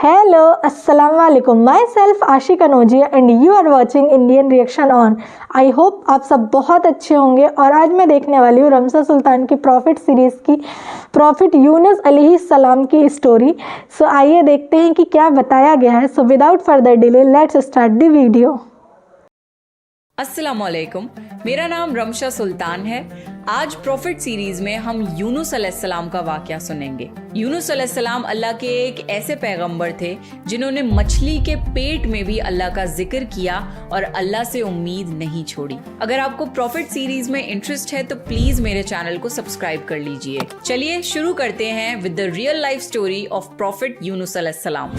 Hello, Assalamu alaikum. Myself Ashik Anojia and you are watching Indian Reaction On. I hope आप सब बहुत अच्छे होंगे और आज मैं देखने वाली हूँ रमशा सुल्तान की प्रॉफिट सीरीज़ की प्रॉफिट यूनुस अलैहिस्सलाम की स्टोरी। सो आइए देखते हैं कि क्या बताया गया है। So without further delay let's start the video. अस्सलामुअलैकुम, मेरा नाम रमशा सुल्तान है। आज प्रॉफिट सीरीज में हम यूनुस अलैहिस्सलाम का वाकया सुनेंगे। यूनुस अलैहिस्सलाम अल्लाह के एक ऐसे पैगंबर थे जिन्होंने मछली के पेट में भी अल्लाह का जिक्र किया और अल्लाह से उम्मीद नहीं छोड़ी। अगर आपको प्रॉफिट सीरीज में इंटरेस्ट है तो प्लीज मेरे चैनल को सब्सक्राइब कर लीजिए। चलिए शुरू करते हैं with the real life story of profit Yunus अलैहिस्सलाम।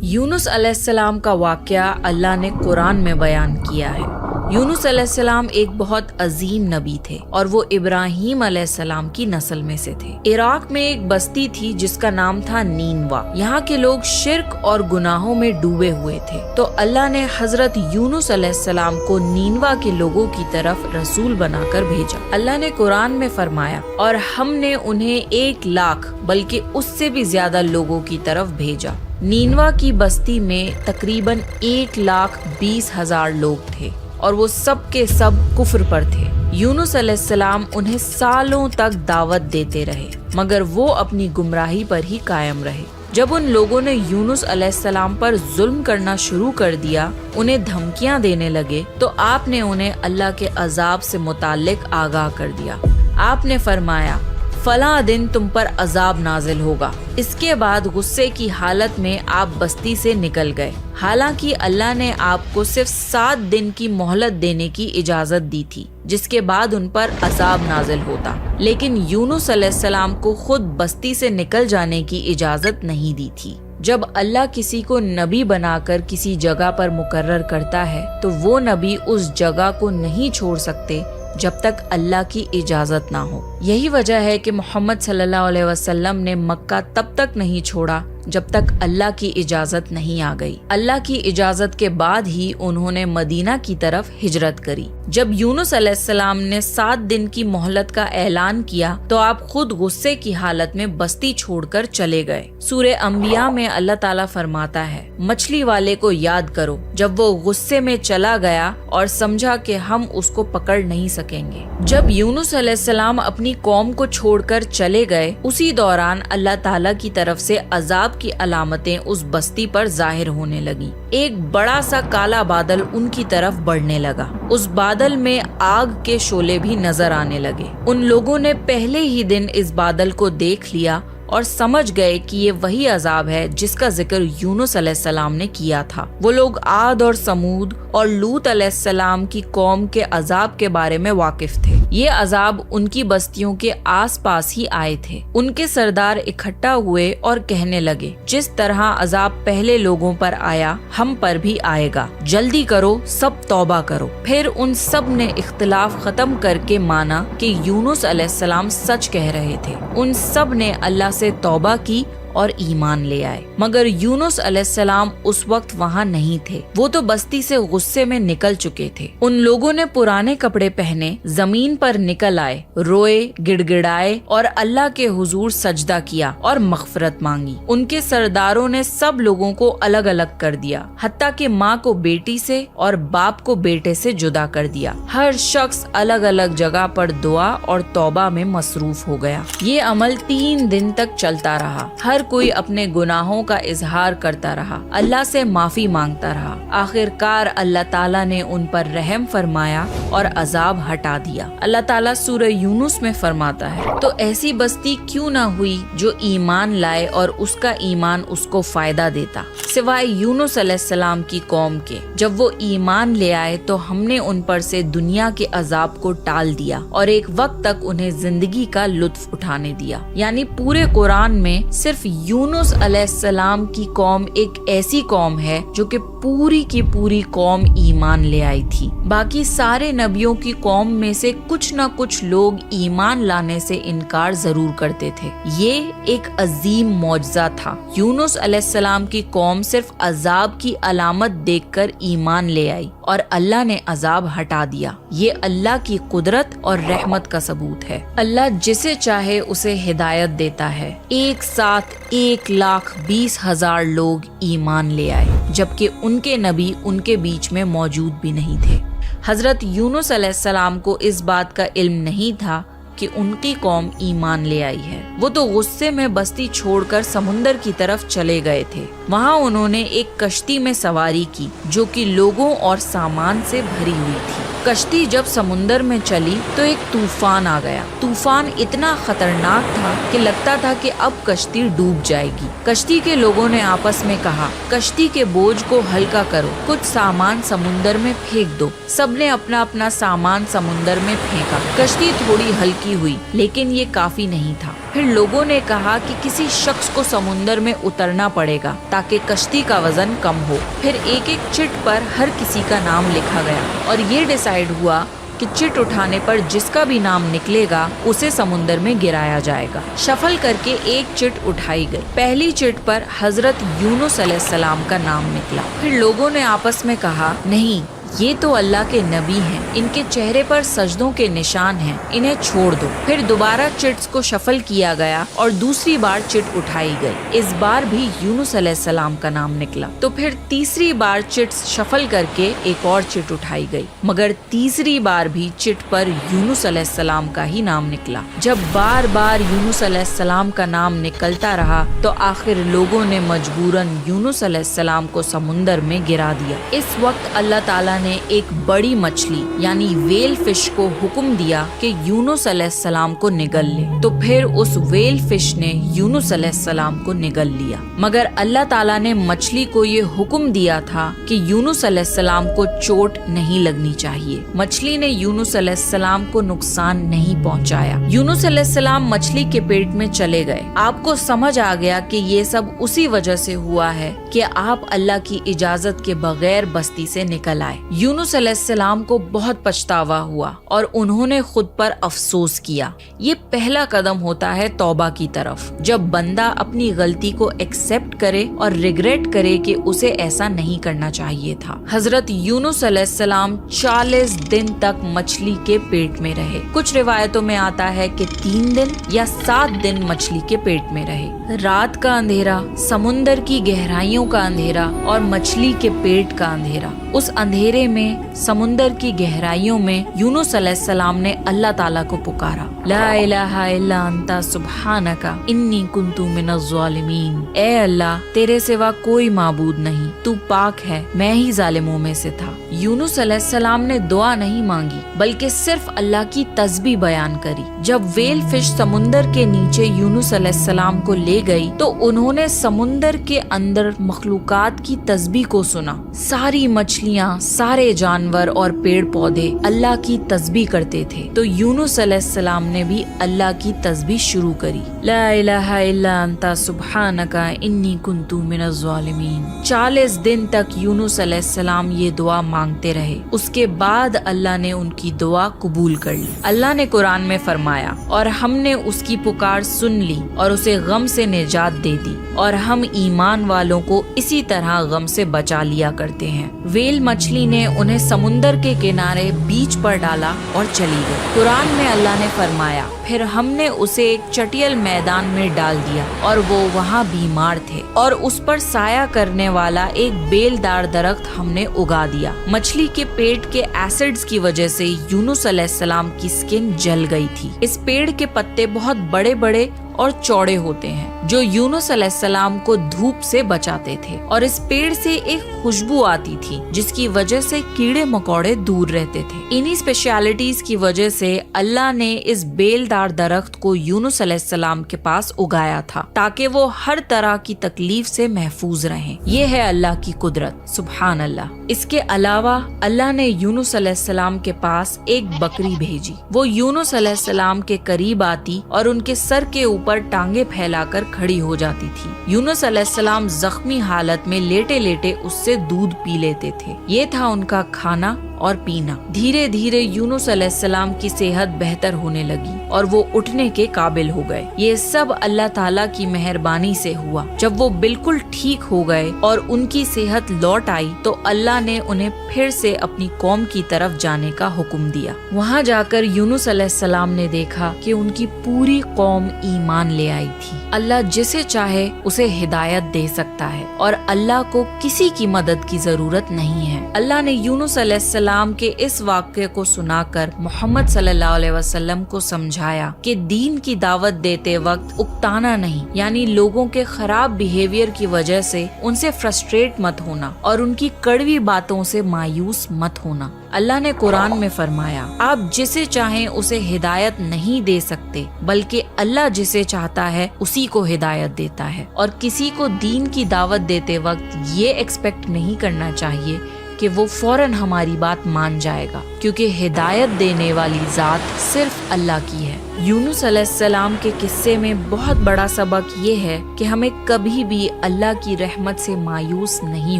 यूनुस अलैहिस्सलाम का वाक़या अल्लाह ने कुरान में बयान किया है। यूनुस अलैहिस्सलाम एक बहुत अजीम नबी थे और वो इब्राहीम अलैहिस्सलाम की नस्ल में से थे। इराक में एक बस्ती थी जिसका नाम था नीनवा। यहाँ के लोग शिर्क और गुनाहों में डूबे हुए थे, तो अल्लाह ने हजरत यूनुस अलैहिस्सलाम को नीनवा के लोगों की तरफ रसूल बनाकर भेजा। अल्लाह ने कुरान में फरमाया, और हमने उन्हें 1 लाख बल्कि उससे भी ज्यादा लोगों की तरफ भेजा। नीनवा की बस्ती में तकरीबन 1,20,000 लोग थे और वो सब के सब कुफ्र पर थे। यूनुस अलैहिस्सलाम उन्हें सालों तक दावत देते रहे, मगर वो अपनी गुमराही पर ही कायम रहे। जब उन लोगों ने यूनुस अलैहिस्सलाम पर जुल्म करना शुरू कर दिया, उन्हें धमकियां देने लगे, तो आपने उन्हें अल्लाह के अजाब से मुताल्लिक आगाह कर दिया। आपने फरमाया, फला दिन तुम पर अजाब नाजिल होगा। इसके बाद गुस्से की हालत में आप बस्ती से निकल गए। हालांकि अल्लाह ने आपको सिर्फ 7 दिन की मोहलत देने की इजाजत दी थी, जिसके बाद उन पर अजाब नाजिल होता, लेकिन यूनुस अलैहिस्सलाम को खुद बस्ती से निकल जाने की इजाजत नहीं दी थी। जब अल्लाह किसी को नबी बनाकर किसी जगह पर मुकर्रर करता है तो वो नबी उस जगह को नहीं छोड़ सकते जब तक अल्लाह की इजाजत ना हो। यही वजह है कि मोहम्मद सल्लल्लाहु अलैहि वसल्लम ने मक्का तब तक नहीं छोड़ा जब तक अल्लाह की इजाजत नहीं आ गई। अल्लाह की इजाजत के बाद ही उन्होंने मदीना की तरफ हिजरत करी। जब यूनुस अलैहिस्सलाम ने 7 दिन की मोहलत का ऐलान किया तो आप खुद गुस्से की हालत में बस्ती छोड़कर चले गए। सूरे अंबिया में अल्लाह ताला फरमाता है, मछली वाले को याद करो जब वो गुस्से में चला गया और समझा कि हम उसको पकड़ नहीं सकेंगे। जब यूनुस अलैहिस्सलाम अपनी कौम को छोड़कर चले गए, उसी दौरान अल्लाह ताला की तरफ से अजाब की अलामतें उस बस्ती पर जाहिर होने लगी। एक बड़ा सा काला बादल उनकी तरफ बढ़ने लगा। उस बादल में आग के शोले भी नजर आने लगे। उन लोगों ने पहले ही दिन इस बादल को देख लिया और समझ गए कि ये वही अजाब है जिसका जिक्र यूनुस अलैहिस्सलाम ने किया था। वो लोग आद और समूद और लूत अलैहिस्सलाम की कौम के अजाब के बारे में वाकिफ थे। ये अजाब उनकी बस्तियों के आसपास ही आए थे। उनके सरदार इकट्ठा हुए और कहने लगे, जिस तरह अजाब पहले लोगों पर आया हम पर भी आएगा, जल्दी करो, सब तौबा करो। फिर उन सब ने इख्तिलाफ खत्म करके माना कि यूनुस अलैहिस्सलाम सच कह रहे थे। उन सब ने अल्लाह से तौबा की और ईमान ले आए, मगर यूनुस अलैहिस्सलाम उस वक्त वहाँ नहीं थे। वो तो बस्ती से गुस्से में निकल चुके थे। उन लोगों ने पुराने कपड़े पहने जमीन पर निकल आए, रोए, गिड़गिड़ाए और अल्लाह के हुजूर सजदा किया और मगफरत मांगी। उनके सरदारों ने सब लोगों को अलग अलग कर दिया, हत्ता कि माँ को बेटी से और बाप को बेटे से जुदा कर दिया। हर शख्स अलग अलग जगह पर दुआ और तौबा में मसरूफ हो गया। ये अमल 3 दिन तक चलता रहा। हर कोई अपने गुनाहों का इजहार करता रहा, अल्लाह से माफी मांगता रहा। आखिरकार अल्लाह ताला ने उन पर रहम फरमाया और अजाब हटा दिया। अल्लाह ताला सूरह यूनुस में फरमाता है, तो ऐसी बस्ती क्यों ना हुई जो ईमान लाए और उसका ईमान उसको फायदा देता, सिवाय यूनुस अलैहिस्सलाम की कौम के। जब वो ईमान ले आए तो हमने उन पर से दुनिया के अजाब को टाल दिया और एक वक्त तक उन्हें जिंदगी का लुत्फ उठाने दिया। यानी पूरे कुरान में सिर्फ यूनुस अलैहिस्सलाम की कौम एक ऐसी कौम है जो कि पूरी की पूरी कौम ईमान ले आई थी। बाकी सारे नबियों की कौम में से कुछ न कुछ लोग ईमान लाने से इनकार जरूर करते थे। ये एक अजीम मौजज़ा था। यूनुस अलैहिस्सलाम की कौम सिर्फ अजाब की अलामत देखकर ईमान ले आई اور اللہ نے عذاب ہٹا دیا۔ یہ اللہ کی قدرت اور رحمت کا ثبوت ہے۔ اللہ جسے چاہے اسے ہدایت دیتا ہے۔ ایک ساتھ 1,20,000 لوگ ایمان لے آئے، جبکہ ان کے نبی ان کے بیچ میں موجود بھی نہیں تھے۔ حضرت یونس علیہ السلام کو اس بات کا علم نہیں تھا کہ ان کی قوم ایمان لے آئی ہے۔ وہ تو غصے میں بستی چھوڑ کر سمندر کی طرف چلے گئے تھے۔ وہاں انہوں نے ایک کشتی میں سواری کی جو کہ لوگوں اور سامان سے بھری ہوئی تھی۔ کشتی جب سمندر میں چلی تو ایک طوفان آ گیا۔ طوفان اتنا خطرناک تھا کہ لگتا تھا کہ اب کشتی ڈوب جائے گی۔ کشتی کے لوگوں نے آپس میں کہا، کشتی کے بوجھ کو ہلکا کرو، کچھ سامان سمندر میں پھینک دو۔ سب نے اپنا اپنا سامان سمندر میں پھینکا۔ کشتی تھوڑی ہلکی ہوئی، لیکن یہ کافی نہیں تھا۔ پھر لوگوں نے کہا کہ کسی شخص کو سمندر میں اترنا پڑے گا تاکہ کشتی کا وزن کم ہو۔ پھر ایک ایک چٹ پر ہر کسی کا نام لکھا گیا اور یہ ڈیسائیڈ ہوا کہ چٹ اٹھانے پر جس کا بھی نام نکلے گا اسے سمندر میں گرایا جائے گا۔ شفل کر کے ایک چٹ اٹھائی گئی۔ پہلی چٹ پر حضرت یونس علیہ السلام کا نام نکلا۔ پھر لوگوں نے آپس میں کہا، نہیں، یہ تو اللہ کے نبی ہیں، ان کے چہرے پر سجدوں کے نشان ہیں، انہیں چھوڑ دو۔ پھر دوبارہ چٹس کو شفل کیا گیا اور دوسری بار چٹ اٹھائی گئی۔ اس بار بھی یونس علیہ السلام کا نام نکلا۔ تو پھر تیسری بار چٹس شفل کر کے ایک اور چٹ اٹھائی گئی، مگر تیسری بار بھی چٹ پر یونس علیہ السلام کا ہی نام نکلا۔ جب بار بار یونس علیہ السلام کا نام نکلتا رہا تو آخر لوگوں نے مجبوراً یونس علیہ السلام کو سمندر میں گرا دیا۔ اس وقت اللہ تعالیٰ نے ایک بڑی مچھلی یعنی ویل فش کو حکم دیا کہ یونس علیہ السلام کو نگل لے۔ تو پھر اس ویل فش نے یونس علیہ السلام کو نگل لیا، مگر اللہ تعالیٰ نے مچھلی کو یہ حکم دیا تھا کہ یونس علیہ السلام کو چوٹ نہیں لگنی چاہیے۔ مچھلی نے یونس علیہ السلام کو نقصان نہیں پہنچایا۔ یونس علیہ السلام مچھلی کے پیٹ میں چلے گئے۔ آپ کو سمجھ آ گیا کہ یہ سب اسی وجہ سے ہوا ہے کہ آپ اللہ کی اجازت کے بغیر بستی سے نکل آئے۔ یونس علیہ السلام کو بہت پچھتاوا ہوا اور انہوں نے خود پر افسوس کیا۔ یہ پہلا قدم ہوتا ہے توبہ کی طرف، جب بندہ اپنی غلطی کو ایکسپٹ کرے اور ریگریٹ کرے کہ اسے ایسا نہیں کرنا چاہیے تھا۔ حضرت یونس علیہ السلام 40 دن تک مچھلی کے پیٹ میں رہے۔ کچھ روایتوں میں آتا ہے کہ 3 دن یا 7 دن مچھلی کے پیٹ میں رہے۔ رات کا اندھیرا، سمندر کی گہرائیوں کا اندھیرا اور مچھلی کے پیٹ کا اندھیرا۔ اس اندھیرے میں، سمندر کی گہرائیوں میں یونس علیہ السلام نے اللہ تعالیٰ کو پکارا، لا الہ الا انت سبحانک انی کنت من الظالمین۔ اے اللہ، تیرے سوا کوئی معبود نہیں، تو پاک ہے، میں ہی ظالموں میں سے تھا۔ یونس علیہ السلام نے دعا نہیں مانگی بلکہ صرف اللہ کی تسبیح بیان کری۔ جب ویل فش سمندر کے نیچے یونس علیہ السلام کو لے گئی تو انہوں نے سمندر کے اندر مخلوقات کی تسبیح کو سنا۔ ساری مچھلیاں، سارے جانور اور پیڑ پودے اللہ کی تسبیح کرتے تھے۔ تو یونس علیہ السلام نے بھی اللہ کی تسبیح شروع کری، لا الہ الا انت سبحانک انی کنت من الظالمین۔ 40 دن تک یونس علیہ السلام یہ دعا مانگتے رہے۔ اس کے بعد اللہ نے ان کی دعا قبول کر لی۔ اللہ نے قرآن میں فرمایا، اور ہم نے اس کی پکار سن لی اور اسے غم سے نجات دے دی، اور ہم ایمان والوں کو اسی طرح غم سے بچا لیا کرتے ہیں۔ ویل مچھلی نے انہیں سمندر کے کنارے بیچ پر ڈالا اور چلی گئی۔ قرآن میں اللہ نے فرمایا، پھر ہم نے اسے ایک چٹیل میدان میں ڈال دیا اور وہ وہاں بیمار تھے، اور اس پر سایہ کرنے والا ایک بیل دار درخت ہم نے اگا دیا۔ مچھلی کے پیٹ کے ایسڈز کی وجہ سے یونس علیہ السلام کی سکن جل گئی تھی۔ اس پیڑ کے پتے بہت بڑے بڑے اور چوڑے ہوتے ہیں جو یونس علیہ السلام کو دھوپ سے بچاتے تھے، اور اس پیڑ سے ایک خوشبو آتی تھی جس کی وجہ سے کیڑے مکوڑے دور رہتے تھے۔ انہی اسپیشلٹیز کی وجہ سے اللہ نے اس بیل دار درخت کو یونس علیہ السلام کے پاس اگایا تھا تاکہ وہ ہر طرح کی تکلیف سے محفوظ رہیں۔ یہ ہے اللہ کی قدرت، سبحان اللہ۔ اس کے علاوہ اللہ نے یونس علیہ السلام کے پاس ایک بکری بھیجی۔ وہ یونس علیہ السلام کے قریب آتی اور ان کے سر کے اوپر ٹانگیں پھیلا کر کھڑی ہو جاتی تھی۔ یونس علیہ السلام زخمی حالت میں لیٹے لیٹے اس سے دودھ پی لیتے تھے۔ یہ تھا ان کا کھانا और पीना। धीरे धीरे यूनुस अलैहिस्सलाम की सेहत बेहतर होने लगी और वो उठने के काबिल हो गए। ये सब अल्लाह ताला की मेहरबानी से हुआ। जब वो बिल्कुल ठीक हो गए और उनकी सेहत लौट आई तो अल्लाह ने उन्हें फिर से अपनी कौम की तरफ जाने का हुक्म दिया। वहाँ जाकर यूनुस अलैहिस्सलाम ने देखा कि उनकी पूरी कौम ईमान ले आई थी। अल्लाह जिसे चाहे उसे हिदायत दे सकता है और अल्लाह को किसी की मदद की जरूरत नहीं है। अल्लाह ने यूनुस अलैहिस्सलाम के इस वाक़े को सुनाकर मोहम्मद सल्लल्लाहु अलैहि वसल्लम को समझाया कि दीन की दावत देते वक्त उकताना नहीं, यानी लोगों के खराब बिहेवियर की वजह से उनसे फ्रस्ट्रेट मत होना और उनकी कड़वी बातों से मायूस मत होना। अल्लाह ने कुरान में फरमाया, आप जिसे चाहें उसे हिदायत नहीं दे सकते, बल्कि अल्लाह जिसे चाहता है उसी को हिदायत देता है। और किसी को दीन की दावत देते वक्त ये एक्सपेक्ट नहीं करना चाहिए कि वो फौरन हमारी बात मान जाएगा, क्योंकि हिदायत देने वाली ज़ात सिर्फ अल्लाह की है। यूनुस अलैहिस्सलाम के किस्से में बहुत बड़ा सबक ये है कि हमें कभी भी अल्लाह की रहमत से मायूस नहीं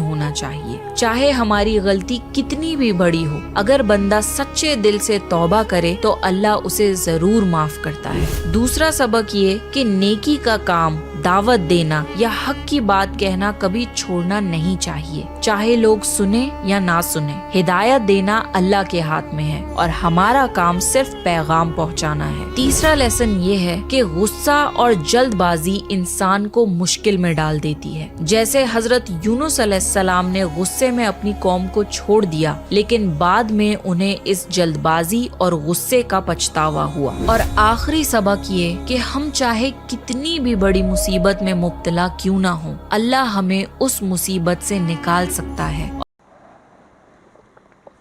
होना चाहिए, चाहे हमारी गलती कितनी भी बड़ी हो। अगर बंदा सच्चे दिल से तौबा करे तो अल्लाह उसे जरूर माफ करता है। दूसरा सबक ये कि नेकी का काम, दावत देना या हक की बात कहना कभी छोड़ना नहीं चाहिए, चाहे लोग सुने या ना सुने। हिदायत देना अल्लाह के हाथ में है और हमारा काम सिर्फ पैगाम पहुंचाना है। तीसरा लेसन ये है कि गुस्सा और जल्दबाजी इंसान को मुश्किल में डाल देती है। जैसे हजरत यूनुस अलैहिस्सलाम ने गुस्से में अपनी कौम को छोड़ दिया, लेकिन बाद में उन्हें इस जल्दबाजी और गुस्से का पछतावा हुआ। और आखिरी सबक ये कि हम चाहे कितनी भी बड़ी मुसीबत में मुब्तला क्यों ना हो, अल्लाह हमें उस मुसीबत से निकाल सकता है।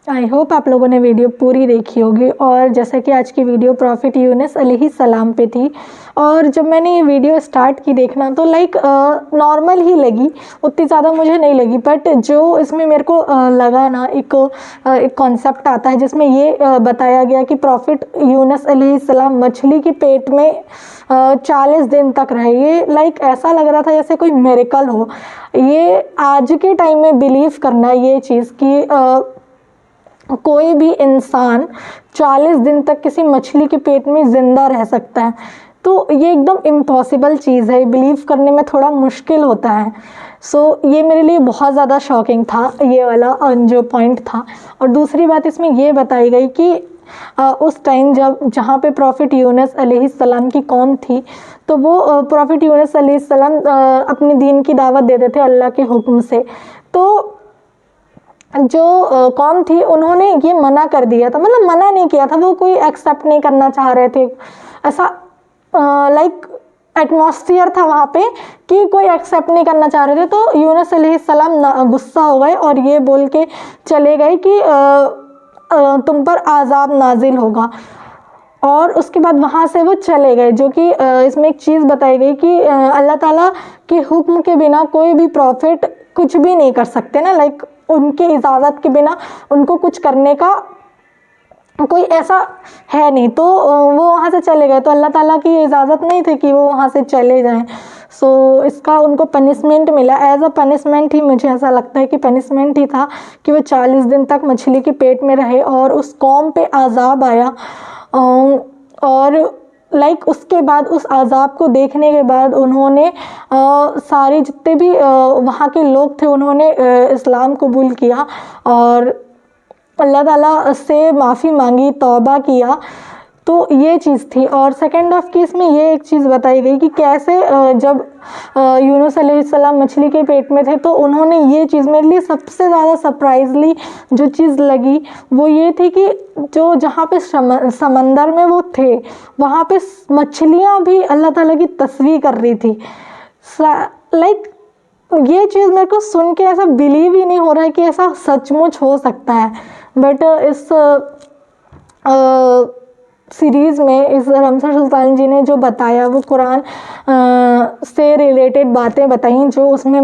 आई होप आप लोगों ने वीडियो पूरी देखी होगी। और जैसा कि आज की वीडियो प्रॉफिट यूनुस अलैहिस्सलाम पे थी, और जब मैंने ये वीडियो स्टार्ट की देखना तो लाइक नॉर्मल ही लगी, उतनी ज़्यादा मुझे नहीं लगी। बट जो इसमें मेरे को लगा ना, एक कॉन्सेप्ट आता है जिसमें ये बताया गया कि प्रॉफिट यूनुस अलैहिस्सलाम मछली के पेट में 40 दिन तक रहे। ये लाइक ऐसा लग रहा था जैसे कोई मिरेकल हो। ये आज के टाइम में बिलीव करना ये चीज़ कि कोई भी इंसान 40 दिन तक किसी मछली के पेट में ज़िंदा रह सकता है, तो ये एकदम इम्पॉसिबल चीज़ है, बिलीव करने में थोड़ा मुश्किल होता है। सो ये मेरे लिए बहुत ज़्यादा शॉकिंग था, ये वाला जो पॉइंट था। और दूसरी बात इसमें ये बताई गई कि उस टाइम जहाँ पे प्रॉफिट यूनुस अलैहिस्सलाम की कौम थी, तो वो प्रॉफिट यूनुस अलैहिस्सलाम अपने दीन की दावत देते थे अल्लाह के हुक्म से। तो जो कौम थी उन्होंने ये मना कर दिया था, मतलब मना नहीं किया था, वो कोई एक्सेप्ट नहीं करना चाह रहे थे। ऐसा लाइक एटमॉस्फियर था वहाँ पे कि कोई एक्सेप्ट नहीं करना चाह रहे थे। तो यूनुस अलैहिस्सलाम गुस्सा हो गए और ये बोल के चले गए कि तुम पर आज़ाब नाजिल होगा। और उसके बाद वहाँ से वो चले गए। जो कि इसमें एक चीज़ बताई गई कि अल्लाह ताला के हुक्म के बिना कोई भी प्रॉफिट कुछ भी नहीं कर सकते ना, लाइक उनकी इजाज़त के बिना उनको कुछ करने का कोई ऐसा है नहीं। तो वो वहाँ से चले गए, तो अल्लाह ताला की इजाज़त नहीं थी कि वो वहाँ से चले जाएं। सो इसका उनको पनिशमेंट मिला, एज अ पनिशमेंट ही, मुझे ऐसा लगता है कि पनिशमेंट ही था कि वो 40 दिन तक मछली के पेट में रहे और उस कौम पे अज़ाब आया। और लाइक उसके बाद उस अज़ाब को देखने के बाद उन्होंने सारे जितने भी वहाँ के लोग थे उन्होंने इस्लाम कबूल किया और अल्लाह ताला से माफ़ी मांगी, तौबा किया। तो ये चीज़ थी। और सेकेंड ऑफ की इसमें ये एक चीज़ बताई गई कि कैसे जब यूनुस अलैहिस्सलाम मछली के पेट में थे तो उन्होंने ये चीज़, मेरे लिए सबसे ज़्यादा सरप्राइजली जो चीज़ लगी वो ये थी कि जो जहाँ पे समंदर में वो थे वहाँ पे मछलियाँ भी अल्लाह ताला की तस्बीह कर रही थी। लाइक ये चीज़ मेरे को सुन के ऐसा बिलीव ही नहीं हो रहा है कि ऐसा सचमुच हो सकता है। बट इस सीरीज़ में इस रमज़ा सुल्तान जी ने जो बताया वो कुरान से रिलेटेड बातें बताई जो उसमें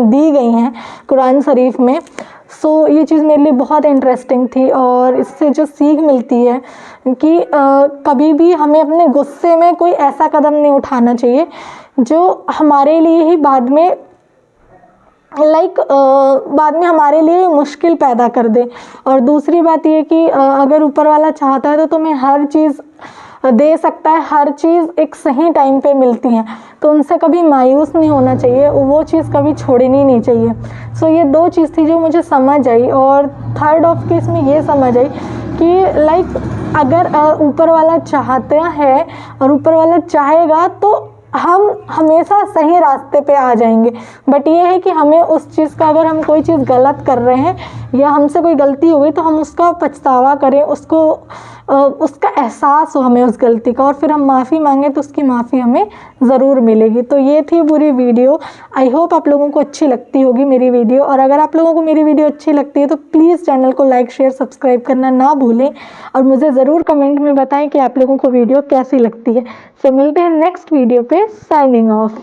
दी गई हैं कुरान शरीफ में। सो ये चीज़ मेरे लिए बहुत इंटरेस्टिंग थी और इससे जो सीख मिलती है कि कभी भी हमें अपने गुस्से में कोई ऐसा कदम नहीं उठाना चाहिए जो हमारे लिए ही बाद में लाइक बाद में हमारे लिए मुश्किल पैदा कर दे। और दूसरी बात ये कि अगर ऊपर वाला चाहता है तो तुम्हें हर चीज़ दे सकता है, हर चीज़ एक सही टाइम पे मिलती है, तो उनसे कभी मायूस नहीं होना चाहिए, वो चीज़ कभी छोड़नी नहीं चाहिए। सो ये दो चीज़ थी जो मुझे समझ आई। और थर्ड ऑफ केस में ये समझ आई कि लाइक अगर ऊपर वाला चाहता है और ऊपर वाला चाहेगा तो हम हमेशा सही रास्ते पे आ जाएंगे। बट ये है कि हमें उस चीज़ का, अगर हम कोई चीज़ गलत कर रहे हैं या हमसे कोई गलती हो गई तो हम उसका पछतावा करें, उसका एहसास हो हमें उस गलती का, और फिर हम माफ़ी मांगें तो उसकी माफ़ी हमें ज़रूर मिलेगी। तो ये थी पूरी वीडियो। आई होप आप लोगों को अच्छी लगती होगी मेरी वीडियो। और अगर आप लोगों को मेरी वीडियो अच्छी लगती है तो प्लीज़ चैनल को लाइक शेयर सब्सक्राइब करना ना भूलें, और मुझे ज़रूर कमेंट में बताएं कि आप लोगों को वीडियो कैसी लगती है। सो मिलते हैं नेक्स्ट वीडियो पे। Signing off.